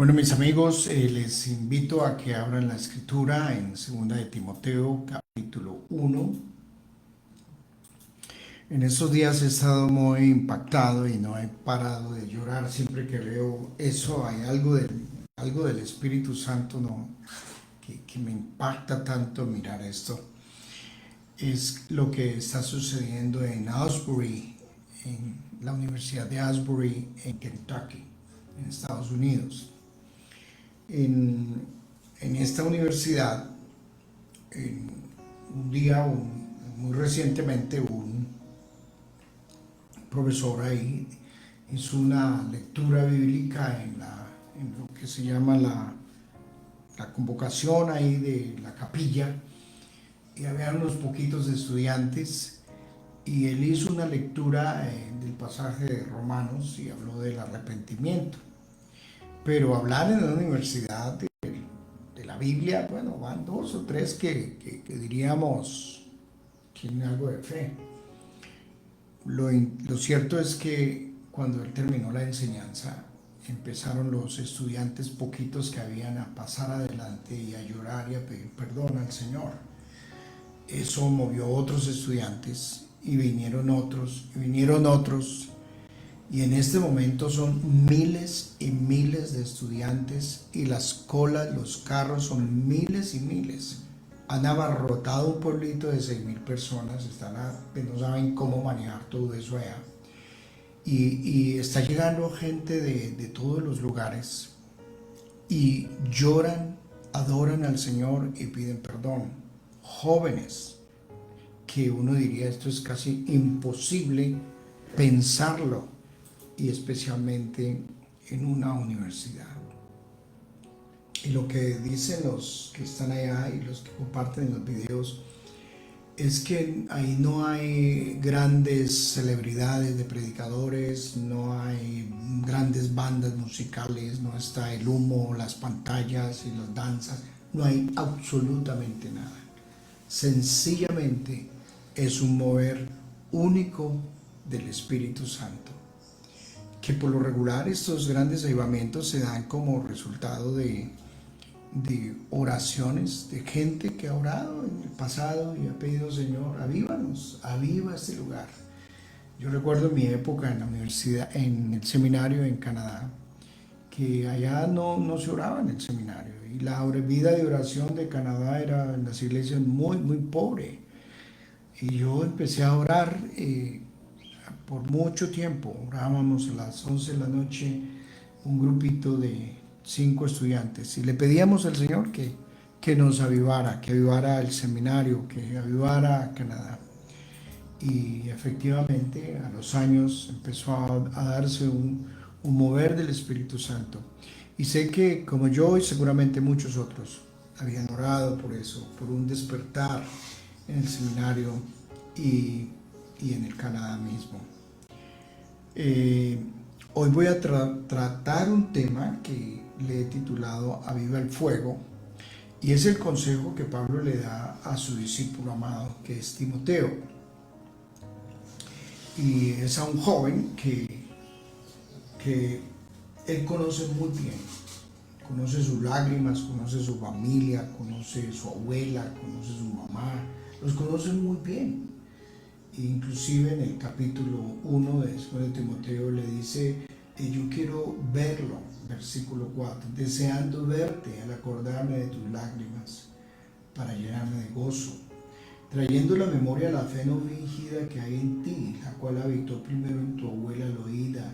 Bueno, mis amigos, les invito a que abran la escritura en 2 de Timoteo, capítulo 1. En estos días he estado muy impactado y no he parado de llorar. Siempre que veo eso, hay algo del Espíritu Santo, ¿no? que me impacta tanto mirar esto. Es lo que está sucediendo en Asbury, en la Universidad de Asbury, en Kentucky, en Estados Unidos. En esta universidad, un día, muy recientemente, un profesor ahí hizo una lectura bíblica en lo que se llama la convocación ahí de la capilla, y había unos poquitos estudiantes, y él hizo una lectura del pasaje de Romanos y habló del arrepentimiento. Pero hablar en la universidad de la Biblia, bueno, van dos o tres que diríamos tienen algo de fe. Lo cierto es que cuando él terminó la enseñanza, empezaron los estudiantes poquitos que habían a pasar adelante y a llorar y a pedir perdón al Señor. Eso movió a otros estudiantes y vinieron otros y vinieron otros. Y en este momento son miles y miles de estudiantes, y las colas, los carros son miles y miles. Han abarrotado un pueblito de 6,000 personas, no saben cómo manejar todo eso allá. Y está llegando gente de todos los lugares y lloran, adoran al Señor y piden perdón. Jóvenes, que uno diría esto es casi imposible pensarlo, y especialmente en una universidad. Y lo que dicen los que están allá y los que comparten los videos es que ahí no hay grandes celebridades de predicadores, no hay grandes bandas musicales, no está el humo, las pantallas y las danzas, no hay absolutamente nada. Sencillamente es un mover único del Espíritu Santo, que por lo regular estos grandes avivamientos se dan como resultado de oraciones de gente que ha orado en el pasado y ha pedido: Señor, avívanos, aviva este lugar. Yo recuerdo mi época en la universidad, en el seminario en Canadá, que allá no se oraba en el seminario, y la vida de oración de Canadá era en las iglesias muy, muy pobre. Y yo empecé a orar por mucho tiempo. Orábamos a las 11 de la noche, un grupito de 5 estudiantes, y le pedíamos al Señor que nos avivara, que avivara el seminario, que avivara Canadá. Y efectivamente a los años empezó a darse un mover del Espíritu Santo. Y sé que como yo y seguramente muchos otros habían orado por eso, por un despertar en el seminario y en el Canadá mismo. Hoy voy a tratar un tema que le he titulado Aviva el fuego, y es el consejo que Pablo le da a su discípulo amado, que es Timoteo. Y es a un joven que él conoce muy bien, conoce sus lágrimas, conoce su familia, conoce su abuela, conoce su mamá, los conoce muy bien. Inclusive en el capítulo 1 de 2 de Timoteo le dice: yo quiero verlo, versículo 4, deseando verte al acordarme de tus lágrimas, para llenarme de gozo, trayendo a la memoria la fe no fingida que hay en ti, la cual habitó primero en tu abuela Loída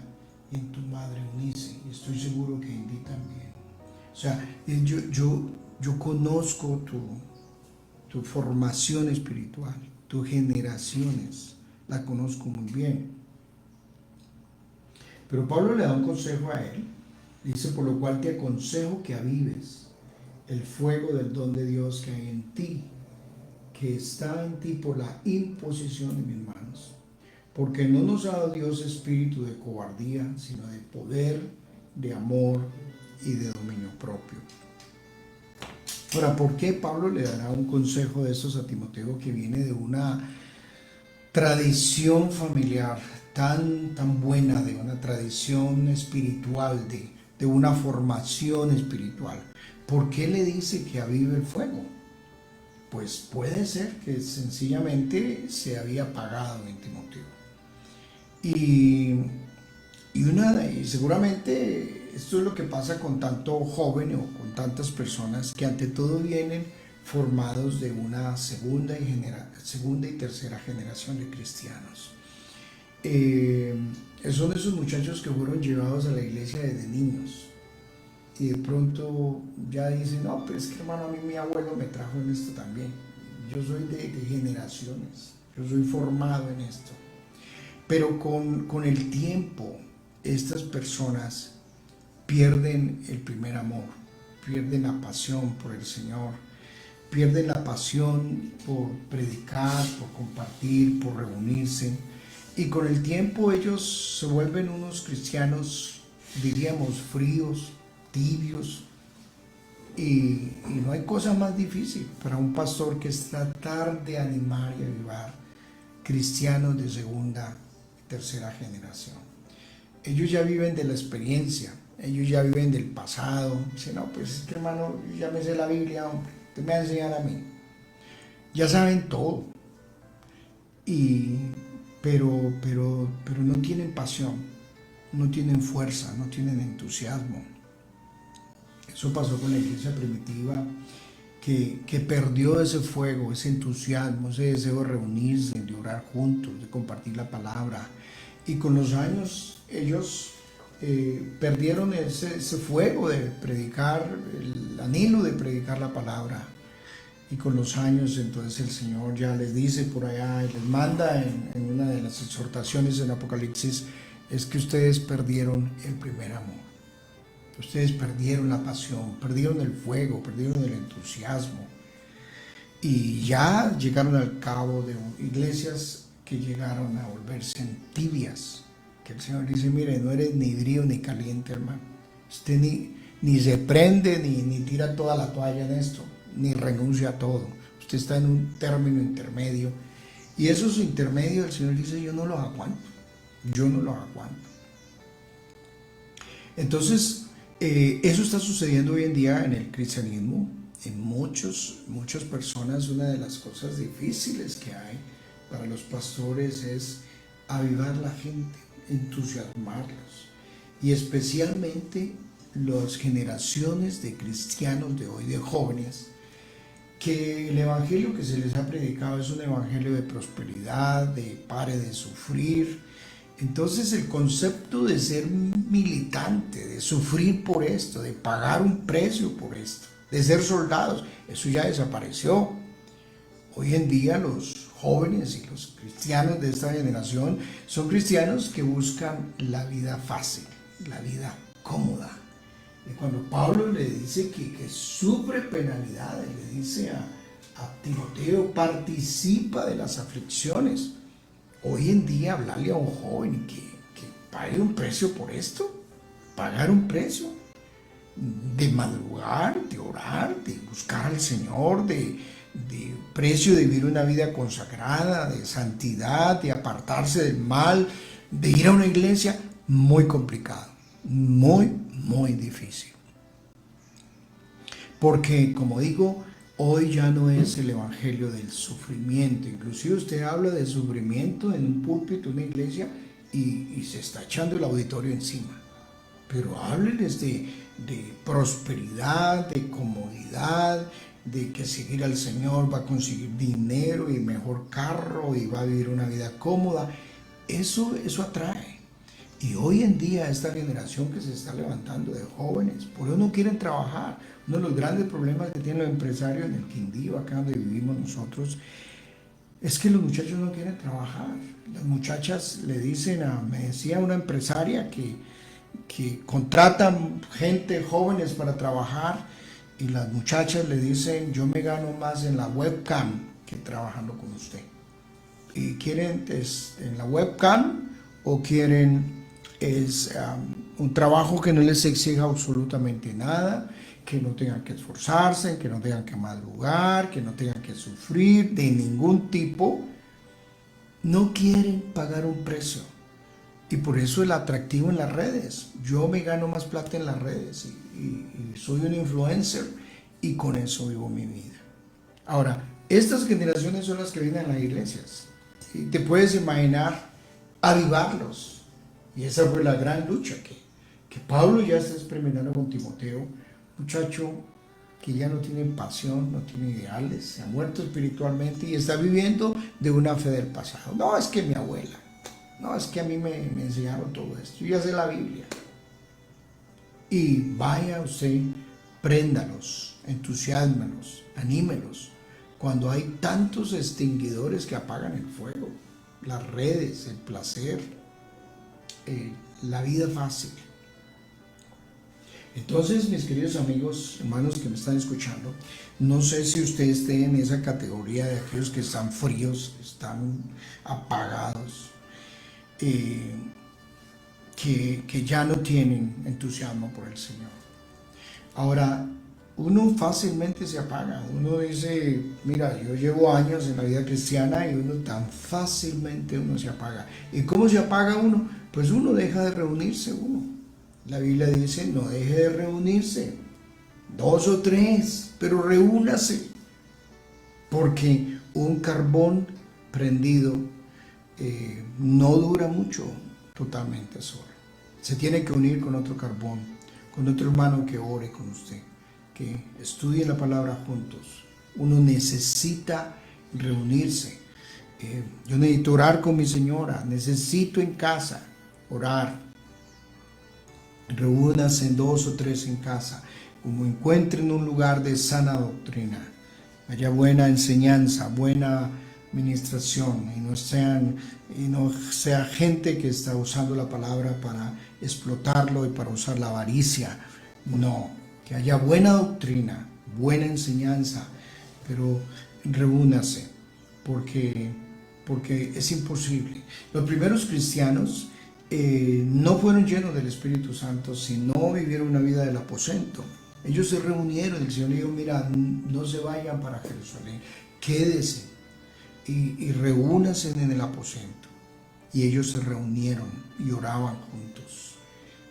y en tu madre Eunice, y estoy seguro que en ti también. O sea, yo conozco tu formación espiritual, tus generaciones, la conozco muy bien. Pero Pablo le da un consejo a él. Dice: por lo cual te aconsejo que avives el fuego del don de Dios que hay en ti, que está en ti por la imposición de mis manos. Porque no nos ha dado Dios espíritu de cobardía, sino de poder, de amor y de dominio propio. Ahora, ¿por qué Pablo le dará un consejo de estos a Timoteo, que viene de una tradición familiar tan buena, de una tradición espiritual, de una formación espiritual. ¿Por qué le dice que avive el fuego? Pues puede ser que sencillamente se había apagado en Timoteo. Y seguramente esto es lo que pasa con tanto joven o con tantas personas que ante todo vienen formados de una segunda y tercera generación de cristianos. Son esos muchachos que fueron llevados a la iglesia desde niños y de pronto ya dicen, no, pero es que hermano, a mí mi abuelo me trajo en esto también. Yo soy de generaciones, yo soy formado en esto. Pero con el tiempo, estas personas pierden el primer amor, pierden la pasión por el Señor, pierden la pasión por predicar, por compartir, por reunirse. Y con el tiempo ellos se vuelven unos cristianos, diríamos, fríos, tibios. Y no hay cosa más difícil para un pastor que es tratar de animar y avivar cristianos de segunda, tercera generación. Ellos ya viven de la experiencia, ellos ya viven del pasado. Dicen, no, pues es que hermano, ya me sé la Biblia, hombre, usted me va a enseñar a mí. Ya saben todo. Pero no tienen pasión, no tienen fuerza, no tienen entusiasmo. Eso pasó con la iglesia primitiva, que perdió ese fuego, ese entusiasmo, ese deseo de reunirse, de orar juntos, de compartir la palabra. Y con los años ellos perdieron ese fuego de predicar, el anhelo de predicar la palabra. Y con los años entonces el Señor ya les dice por allá, y les manda en una de las exhortaciones en Apocalipsis, es que ustedes perdieron el primer amor. Ustedes perdieron la pasión, perdieron el fuego, perdieron el entusiasmo. Y ya llegaron al cabo de iglesias que llegaron a volverse tibias. Que el Señor dice, mire, no eres ni frío ni caliente, hermano. Usted ni se prende, ni tira toda la toalla en esto, ni renuncia a todo. Usted está en un término intermedio. Y esos intermedios el Señor dice, yo no los aguanto. Yo no los aguanto. Entonces, eso está sucediendo hoy en día en el cristianismo. En muchas personas, una de las cosas difíciles que hay para los pastores es avivar la gente, entusiasmarlos. Y especialmente las generaciones de cristianos de hoy, de jóvenes, que el evangelio que se les ha predicado es un evangelio de prosperidad, de pare de sufrir. Entonces el concepto de ser militante, de sufrir por esto, de pagar un precio por esto, de ser soldados, eso ya desapareció. Hoy en día los jóvenes y los cristianos de esta generación son cristianos que buscan la vida fácil, la vida cómoda. Y cuando Pablo le dice que sufre penalidades, le dice a Timoteo, participa de las aflicciones. Hoy en día hablarle a un joven que pague un precio por esto, pagar un precio, de madrugar, de orar, de buscar al Señor, de precio de vivir una vida consagrada, de santidad, de apartarse del mal, de ir a una iglesia, muy complicado, muy difícil. Porque, como digo, hoy ya no es el evangelio del sufrimiento. Inclusive usted habla de sufrimiento en un púlpito, en una iglesia, y se está echando el auditorio encima. Pero háblenles de prosperidad, de comodidad, de que seguir al Señor va a conseguir dinero y mejor carro y va a vivir una vida cómoda. Eso atrae. Y hoy en día esta generación que se está levantando de jóvenes, por eso no quieren trabajar. Uno de los grandes problemas que tienen los empresarios en el Quindío, acá donde vivimos nosotros, es que los muchachos no quieren trabajar. Las muchachas le dicen me decía una empresaria que contratan gente, jóvenes para trabajar, y las muchachas le dicen, yo me gano más en la webcam que trabajando con usted. Y quieren en la webcam o quieren un trabajo que no les exija absolutamente nada, que no tengan que esforzarse, que no tengan que madrugar, que no tengan que sufrir de ningún tipo. No quieren pagar un precio. Y por eso el atractivo en las redes. Yo me gano más plata en las redes y soy un influencer y con eso vivo mi vida. Ahora, estas generaciones son las que vienen a las iglesias. Y te puedes imaginar avivarlos. Y esa fue la gran lucha que Pablo ya está experimentando con Timoteo, muchacho que ya no tiene pasión, no tiene ideales, se ha muerto espiritualmente y está viviendo de una fe del pasado. No, es que mi abuela, no, es que a mí me enseñaron todo esto, yo ya sé la Biblia. Y vaya usted, préndalos, entusiásmelos, anímelos, cuando hay tantos extinguidores que apagan el fuego, las redes, el placer, la vida fácil. Entonces, mis queridos amigos, hermanos que me están escuchando, no sé si usted esté en esa categoría de aquellos que están fríos, están apagados, que ya no tienen entusiasmo por el Señor. Ahora, uno fácilmente se apaga. Uno dice, mira, yo llevo años en la vida cristiana y uno tan fácilmente uno se apaga. ¿Y cómo se apaga uno? Pues uno deja de reunirse uno. La Biblia dice, no deje de reunirse, 2 o 3, pero reúnase, porque un carbón prendido no dura mucho totalmente solo. Se tiene que unir con otro carbón, con otro hermano que ore con usted, que estudie la palabra juntos. Uno necesita reunirse. Yo necesito orar con mi señora, necesito en casa orar. Reúnanse 2 o 3 en casa, como encuentren un lugar de sana doctrina, haya buena enseñanza, buena administración, y no sea gente que está usando la palabra para explotarlo y para usar la avaricia. No, que haya buena doctrina, buena enseñanza, pero reúnase, porque es imposible. Los primeros cristianos no fueron llenos del Espíritu Santo, sino vivieron una vida del aposento. Ellos se reunieron, el Señor dijo, mira, no se vayan para Jerusalén, quédese y reúnanse en el aposento. Y ellos se reunieron y oraban juntos.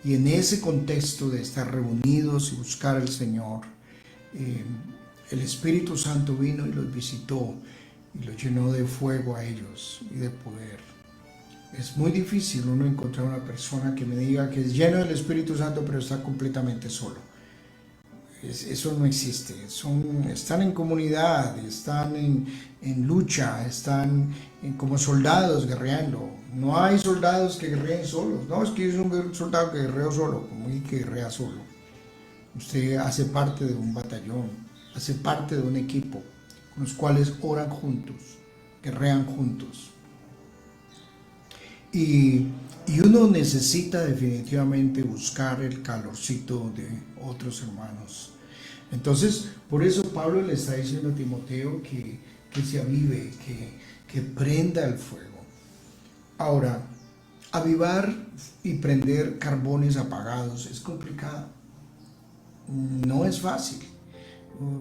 Y en ese contexto de estar reunidos y buscar al Señor, el Espíritu Santo vino y los visitó y los llenó de fuego a ellos y de poder. Es muy difícil uno encontrar una persona que me diga que es lleno del Espíritu Santo pero está completamente solo. Eso no existe. Están en comunidad, están en lucha, están como soldados guerreando. No hay soldados que guerreen solos. No, es que yo soy un soldado que guerreo solo, como y que guerrea solo. Usted hace parte de un batallón, hace parte de un equipo con los cuales oran juntos, guerrean juntos. Y uno necesita definitivamente buscar el calorcito de otros hermanos. Entonces, por eso Pablo le está diciendo a Timoteo que se avive, que prenda el fuego. Ahora, avivar y prender carbones apagados es complicado. No es fácil.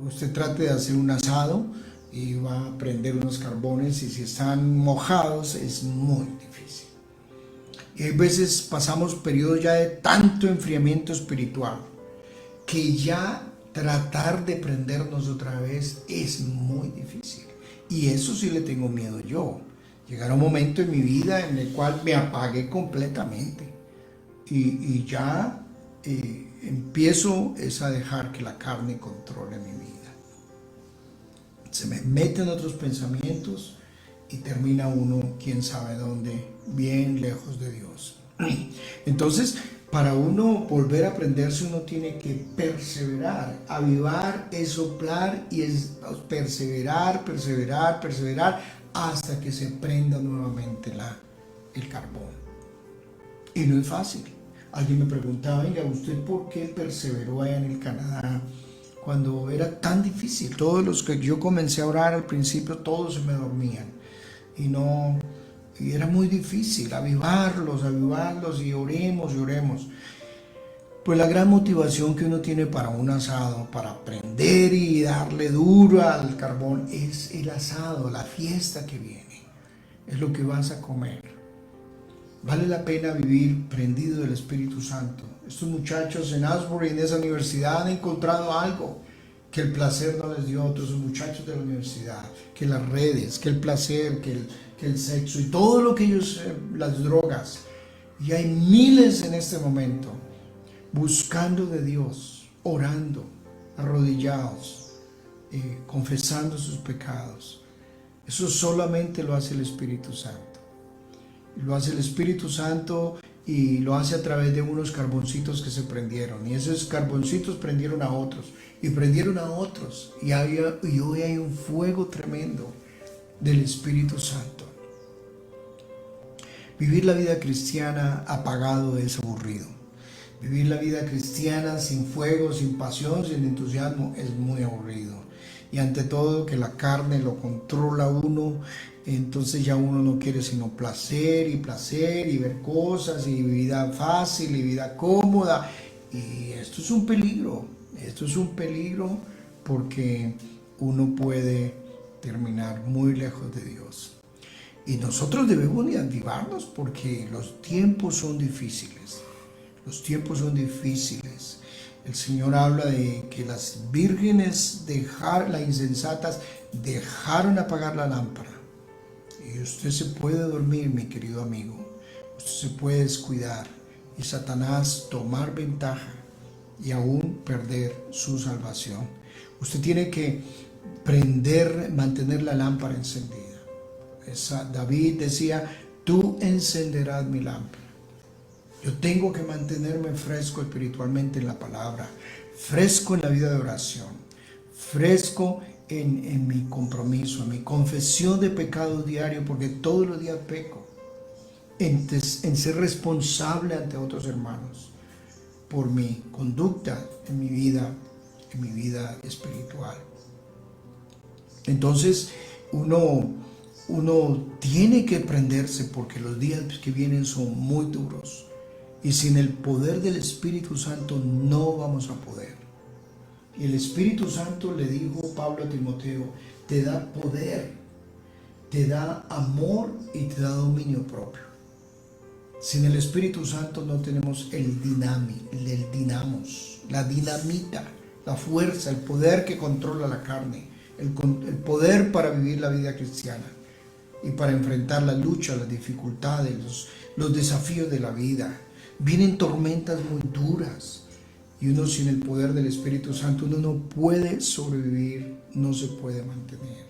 Usted trate de hacer un asado y va a prender unos carbones y si están mojados es muy difícil. Y hay veces pasamos periodos ya de tanto enfriamiento espiritual que ya tratar de prendernos otra vez es muy difícil. Y eso sí le tengo miedo yo. Llegará un momento en mi vida en el cual me apague completamente y ya empiezo a dejar que la carne controle mi vida. Se me meten otros pensamientos y termina uno, quién sabe dónde, bien lejos de Dios. Entonces, para uno volver a prenderse, uno tiene que perseverar. Avivar es soplar y es perseverar hasta que se prenda nuevamente el carbón. Y no es fácil. Alguien me preguntaba, venga, ¿usted por qué perseveró allá en el Canadá cuando era tan difícil? Todos los que yo comencé a orar al principio, todos se me dormían. Y era muy difícil avivarlos y oremos. Pues la gran motivación que uno tiene para un asado, para prender y darle duro al carbón, es el asado, la fiesta que viene. Es lo que vas a comer. Vale la pena vivir prendido del Espíritu Santo. Estos muchachos en Asbury, en esa universidad, han encontrado algo que el placer no les dio a otros muchachos de la universidad, que las redes, que el placer, que el sexo y todo lo que ellos, las drogas. Y hay miles en este momento buscando de Dios, orando, arrodillados, confesando sus pecados. Eso solamente lo hace el Espíritu Santo. Lo hace el Espíritu Santo y lo hace a través de unos carboncitos que se prendieron. Y esos carboncitos prendieron a otros y prendieron a otros. Y hoy hay un fuego tremendo del Espíritu Santo. Vivir la vida cristiana apagado es aburrido. Vivir la vida cristiana sin fuego, sin pasión, sin entusiasmo es muy aburrido. Y ante todo que la carne lo controla uno, entonces ya uno no quiere sino placer y ver cosas y vida fácil y vida cómoda. Y esto es un peligro porque uno puede terminar muy lejos de Dios. Y nosotros debemos de activarnos porque los tiempos son difíciles. Los tiempos son difíciles. El Señor habla de que las vírgenes, las insensatas, dejaron apagar la lámpara. Y usted se puede dormir, mi querido amigo. Usted se puede descuidar y Satanás tomar ventaja y aún perder su salvación. Usted tiene que mantener la lámpara encendida. David decía, tú encenderás mi lámpara. Yo tengo que mantenerme fresco espiritualmente en la palabra, fresco en la vida de oración, fresco en mi compromiso, en mi confesión de pecado diario, porque todos los días peco, en ser responsable ante otros hermanos por mi conducta en mi vida espiritual. Entonces uno tiene que prenderse porque los días que vienen son muy duros. Y sin el poder del Espíritu Santo no vamos a poder. Y el Espíritu Santo, le dijo Pablo a Timoteo, te da poder, te da amor y te da dominio propio. Sin el Espíritu Santo no tenemos el dinamos, la dinamita, la fuerza, el poder que controla la carne, el poder para vivir la vida cristiana y para enfrentar la lucha, las dificultades, los desafíos de la vida. Vienen tormentas muy duras y uno sin el poder del Espíritu Santo uno no puede sobrevivir, no se puede mantener.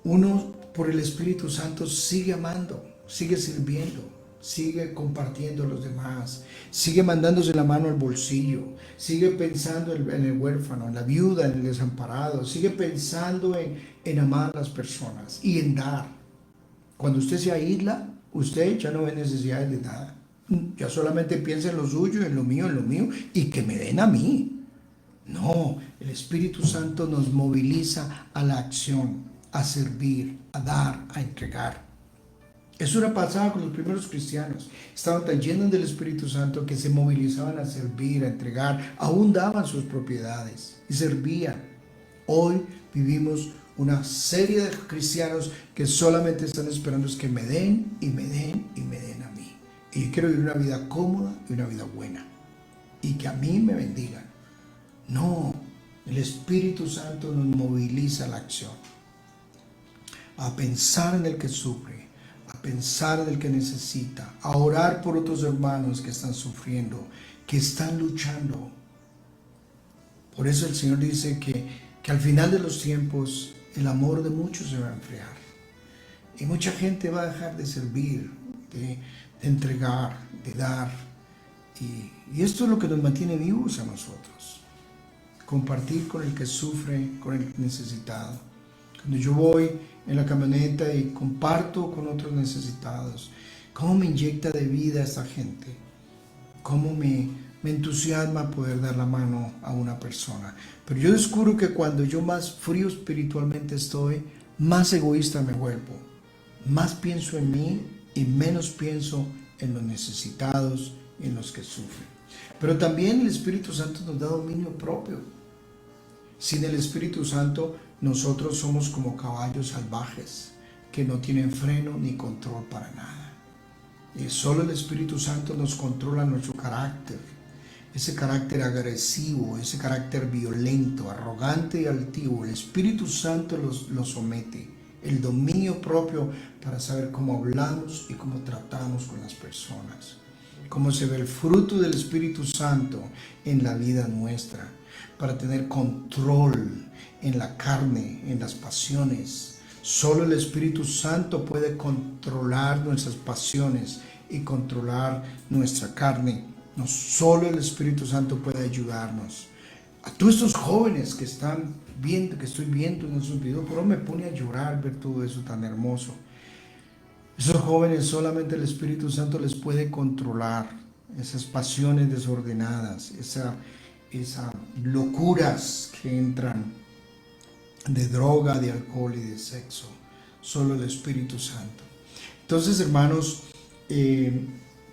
Uno por el Espíritu Santo sigue amando, sigue sirviendo, sigue compartiendo a los demás, sigue mandándose la mano al bolsillo, sigue pensando en el huérfano, en la viuda, en el desamparado, sigue pensando en amar a las personas y en dar. Cuando usted se aísla, usted ya no ve necesidades de nada. Ya solamente piensa en lo suyo, en lo mío, y que me den a mí. No, el Espíritu Santo nos moviliza a la acción, a servir, a dar, a entregar. Eso era pasado con los primeros cristianos. Estaban tan llenos del Espíritu Santo que se movilizaban a servir, a entregar, aún daban sus propiedades y servían. Hoy vivimos una serie de cristianos que solamente están esperando es que me den y me den y me den a mí. Y yo quiero vivir una vida cómoda y una vida buena. Y que a mí me bendigan. No, el Espíritu Santo nos moviliza a la acción. A pensar en el que sufre, a pensar en el que necesita, a orar por otros hermanos que están sufriendo, que están luchando. Por eso el Señor dice que al final de los tiempos el amor de muchos se va a enfriar. Y mucha gente va a dejar de servir, de entregar, de dar. Y esto es lo que nos mantiene vivos a nosotros. Compartir con el que sufre, con el necesitado. Cuando yo voy en la camioneta y comparto con otros necesitados, cómo me inyecta de vida esta gente, cómo me entusiasma poder dar la mano a una persona. Pero yo descubro que cuando yo más frío espiritualmente estoy, más egoísta me vuelvo. Más pienso en mí y menos pienso en los necesitados y en los que sufren. Pero también el Espíritu Santo nos da dominio propio. Sin el Espíritu Santo, nosotros somos como caballos salvajes que no tienen freno ni control para nada. Solo el Espíritu Santo nos controla nuestro carácter, ese carácter agresivo, ese carácter violento, arrogante y altivo. El Espíritu Santo lo somete, el dominio propio para saber cómo hablamos y cómo tratamos con las personas, cómo se ve el fruto del Espíritu Santo en la vida nuestra, para tener control en la carne, en las pasiones. Solo el Espíritu Santo puede controlar nuestras pasiones y controlar nuestra carne. No solo el Espíritu Santo puede ayudarnos. A todos estos jóvenes que están viendo, que estoy viendo en esos videos, pero me pone a llorar ver todo eso tan hermoso. Esos jóvenes solamente el Espíritu Santo les puede controlar esas pasiones desordenadas, esas locuras que entran de droga, de alcohol y de sexo. Solo el Espíritu Santo. Entonces, hermanos,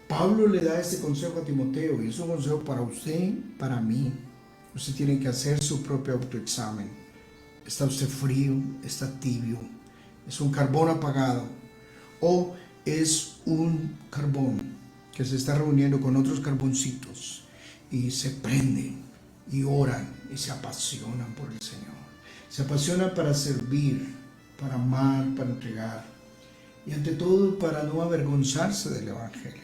Pablo le da este consejo a Timoteo, y es un consejo para usted, para mí. Usted tiene que hacer su propio autoexamen. ¿Está usted frío? ¿Está tibio? ¿Es un carbón apagado? ¿O es un carbón que se está reuniendo con otros carboncitos y se prenden y oran y se apasionan por el Señor? Se apasionan para servir, para amar, para entregar y ante todo para no avergonzarse del Evangelio.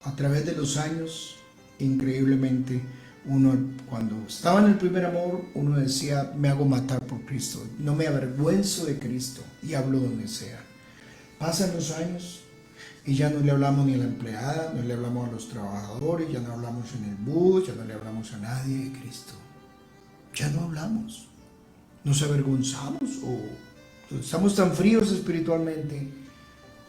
A través de los años, increíblemente, uno cuando estaba en el primer amor, uno decía, me hago matar por Cristo, no me avergüenzo de Cristo y hablo donde sea. Pasan los años y ya no le hablamos ni a la empleada, no le hablamos a los trabajadores, ya no hablamos en el bus, ya no le hablamos a nadie de Cristo. Ya no hablamos. Nos avergonzamos o estamos tan fríos espiritualmente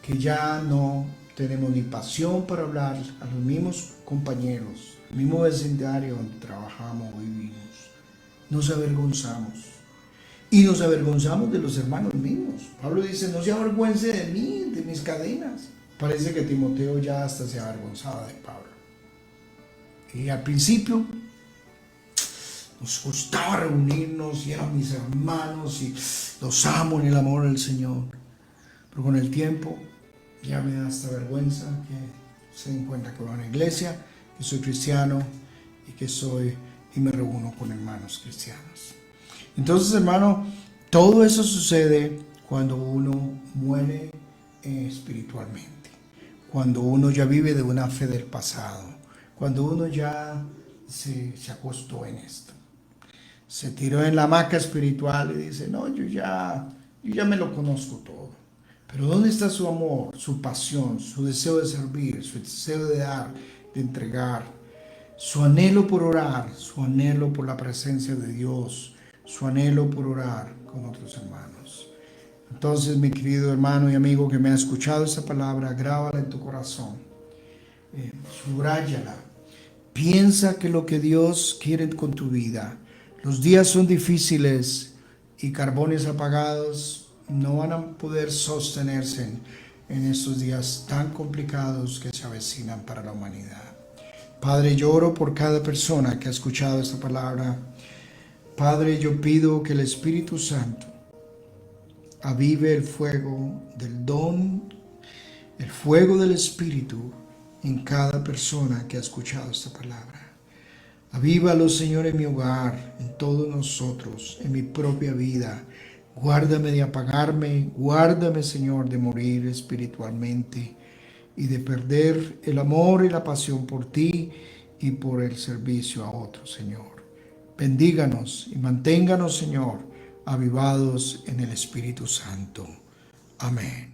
que ya no tenemos ni pasión para hablar a los mismos compañeros, el mismo vecindario donde trabajamos o vivimos. Nos avergonzamos. Y nos avergonzamos de los hermanos mismos. Pablo dice, no se avergüence de mí, de mis cadenas. Parece que Timoteo ya hasta se avergonzaba de Pablo. Y al principio nos gustaba reunirnos y eran mis hermanos y los amo en el amor del Señor. Pero con el tiempo ya me da esta vergüenza que se den cuenta que voy a una iglesia, que soy cristiano y me reúno con hermanos cristianos. Entonces, hermano, todo eso sucede cuando uno muere espiritualmente, cuando uno ya vive de una fe del pasado, cuando uno ya se acostó en esto, se tiró en la hamaca espiritual y dice, no, yo ya me lo conozco todo. Pero ¿dónde está su amor, su pasión, su deseo de servir, su deseo de dar, de entregar, su anhelo por orar, su anhelo por la presencia de Dios, su anhelo por orar con otros hermanos? Entonces, mi querido hermano y amigo que me ha escuchado esta palabra, grábala en tu corazón, subráyala, piensa que lo que Dios quiere con tu vida, los días son difíciles y carbones apagados no van a poder sostenerse en estos días tan complicados que se avecinan para la humanidad. Padre, yo oro por cada persona que ha escuchado esta palabra. Padre, yo pido que el Espíritu Santo avive el fuego del don, el fuego del Espíritu en cada persona que ha escuchado esta palabra. Avívalo, Señor, en mi hogar, en todos nosotros, en mi propia vida. Guárdame de apagarme, guárdame, Señor, de morir espiritualmente y de perder el amor y la pasión por ti y por el servicio a otros, Señor. Bendíganos y manténganos, Señor, avivados en el Espíritu Santo. Amén.